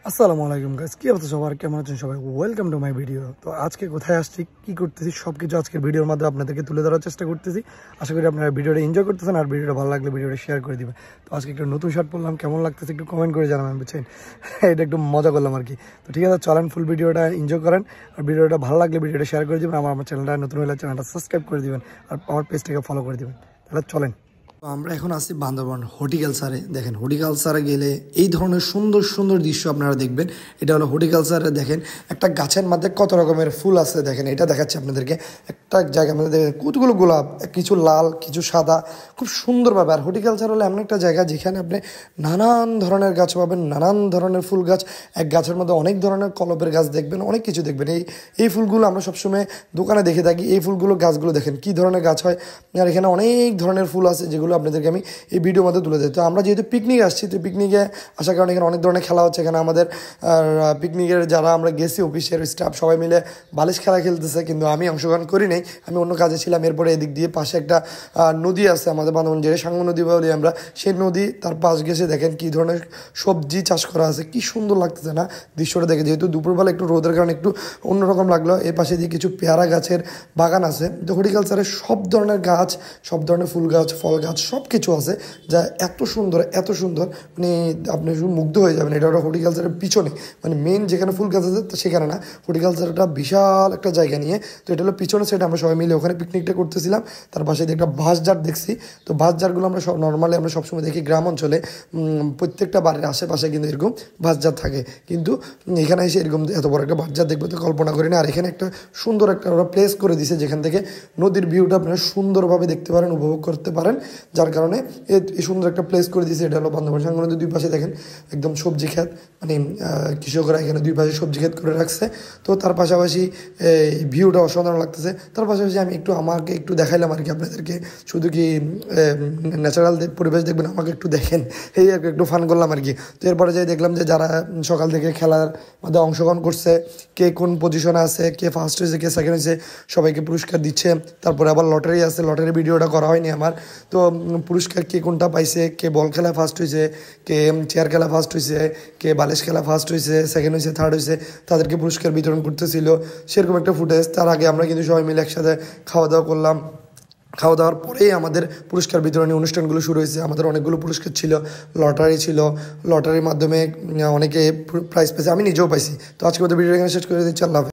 আসসালামু আলাইকুম গাইস, কি অবস্থা সবার? কেমন আছেন সবাই? Welcome to my video. তো আজকে কোথায় আসছি, কি করতেছি, সবকিছু আজকের ভিডিওর মাধ্যমে আপনাদেরকে তুলে ধরার চেষ্টা করতেছি। আশা করি আপনারা ভিডিওটা এনজয় করতেছেন, আর ভিডিওটা ভালো লাগলে ভিডিওটা শেয়ার করে দিবেন। তো আজকে একটা নতুন শার্ট পরলাম, কেমন লাগতেছে একটু কমেন্ট করে জানাবেন, বুঝছেন? এটা একটু মজা করলাম আর কি। তো ঠিক আছে, চলেন ফুল ভিডিওটা এনজয় করেন, আর ভিডিওটা ভালো লাগলে ভিডিওটা শেয়ার করে দিবেন। আমার চ্যানেলটা নতুন হলে চ্যানেলটা সাবস্ক্রাইব করে দিবেন, আর আমার পেজটাকে ফলো করে দিবেন। তাহলে চলেন। তো আমরা এখন আছি বান্দরবান হর্টিকালচারে। দেখেন, হর্টিকালচারে গেলে এই ধরনের সুন্দর সুন্দর দৃশ্য আপনারা দেখবেন। এটা হলো হর্টিকালচারে। দেখেন একটা গাছের মধ্যে কত রকমের ফুল আছে। দেখেন, এটা দেখাচ্ছি আপনাদেরকে। একটা জায়গার মধ্যে দেখেন কতগুলো গোলাপ, কিছু লাল কিছু সাদা, খুব সুন্দরভাবে। আর হর্টিকালচার হলো এমন একটা জায়গা যেখানে আপনি নানান ধরনের গাছ পাবেন, নানান ধরনের ফুল গাছ। এক গাছের মধ্যে অনেক ধরনের কলপের গাছ দেখবেন, অনেক কিছু দেখবেন। এই ফুলগুলো আমরা সবসময় দোকানে দেখে থাকি। এই ফুলগুলো গাছগুলো দেখেন কী ধরনের গাছ হয়। আর এখানে অনেক ধরনের ফুল আছে যেগুলো আপনাদেরকে আমি এই ভিডিওর মধ্যে তুলে দিই। তো আমরা যেহেতু পিকনিক আসছি, তো পিকনিকে আসার কারণে এখানে অনেক ধরনের খেলা হচ্ছে। এখানে আমাদের পিকনিকের যারা আমরা গেছি অফিসের স্টাফ সবাই মিলে বালিশ খেলা খেলতেছে, কিন্তু আমি অংশগ্রহণ করি নাই, আমি অন্য কাজে ছিলাম। এরপরে এদিক দিয়ে পাশে একটা নদী আছে আমাদের বান্ধবন, যে সাঙ্গু নদী বলি আমরা, সেই নদী তার পাশ গেছে। দেখেন কী ধরনের সবজি চাষ করা আছে, কি সুন্দর লাগতেছে না দৃশ্যটা দেখে। যেহেতু দুপুরবেলা একটু রোদের কারণে একটু অন্যরকম লাগলো। এর পাশে দিয়ে কিছু পেয়ারা গাছের বাগান আছে। তো হর্টিকালচারে সব ধরনের গাছ, সব ধরনের ফুল গাছ, ফল গাছ সব কিছু আছে, যা এত সুন্দর এত সুন্দর, মানে আপনি শুধু মুগ্ধ হয়ে যাবেন। এটা ওটা হর্টিকালচারের পিছনে, মানে মেন যেখানে ফুল গাছ আছে সেখানে না, হর্টিকালচারটা বিশাল একটা জায়গা নিয়ে। তো এটা হলো পিছনে সাইড, আমরা সবাই মিলে ওখানে পিকনিকটা করতেছিলাম। তার পাশে দিয়ে একটা বাঁশঝাড় দেখছি। তো বাঁশঝাড়গুলো আমরা সব নর্মালি আমরা সবসময় দেখি গ্রাম অঞ্চলে, প্রত্যেকটা বাড়ির আশেপাশে কিন্তু এরকম বাঁশঝাড় থাকে, কিন্তু এখানে এসে এরকম এত বড় একটা বাঁশঝাড় দেখবো তো কল্পনা করি না। আর এখানে একটা সুন্দর একটা ওরা প্লেস করে দিছে, যেখান থেকে নদীর ভিউটা আপনারা সুন্দরভাবে দেখতে পারেন, উপভোগ করতে পারেন। যার কারণে এই সুন্দর একটা প্লেস করে দিয়েছে। এটা হলো বান্দরবান সাঙ্গু নদীর দুই পাশে দেখেন একদম সবজি ক্ষেত, মানে কৃষকরা এখানে দুই পাশে সবজি ক্ষেত করে রাখছে। তো তার পাশাপাশি এই ভিউটা অসাধারণ লাগতেছে। তার পাশাপাশি আমি আমাকে একটু দেখাইলাম আর কি আপনাদেরকে, শুধু কি ন্যাচারাল পরিবেশ দেখবেন, আমাকে একটু দেখেন, এই আর একটু ফান করলাম আর কি। তো এরপরে যাই দেখলাম যে যারা সকাল থেকে খেলার মধ্যে অংশগ্রহণ করছে, কে কোন পজিশনে আছে, কে ফার্স্ট হয়েছে কে সেকেন্ড হয়েছে, সবাইকে পুরস্কার দিচ্ছে। তারপরে আবার লটারি আছে, লটারি ভিডিওটা করা হয়নি আমার। তো পুরস্কার কে কোনটা পাইছে, কে বল খেলা ফার্স্ট হয়েছে, কে চেয়ার খেলা ফার্স্ট হয়েছে, কে বালিশ খেলা ফার্স্ট হয়েছে, সেকেন্ড হয়েছে, থার্ড হয়েছে, তাদেরকে পুরস্কার বিতরণ করতেছিল, সেরকম একটা ফুটেজ। তার আগে আমরা কিন্তু সবাই মিলে একসাথে খাওয়া দাওয়া করলাম। খাওয়া দাওয়ার পরেই আমাদের পুরস্কার বিতরণী অনুষ্ঠানগুলো শুরু হয়েছে। আমাদের অনেকগুলো পুরস্কার ছিল, লটারি ছিল, লটারির মাধ্যমে অনেকে প্রাইজ পেয়েছে, আমি নিজেও পাইছি। তো আজকে ওদের ভিডিও এখানে শেষ করে দিচ্ছি। আল্লাহ হাফেজ।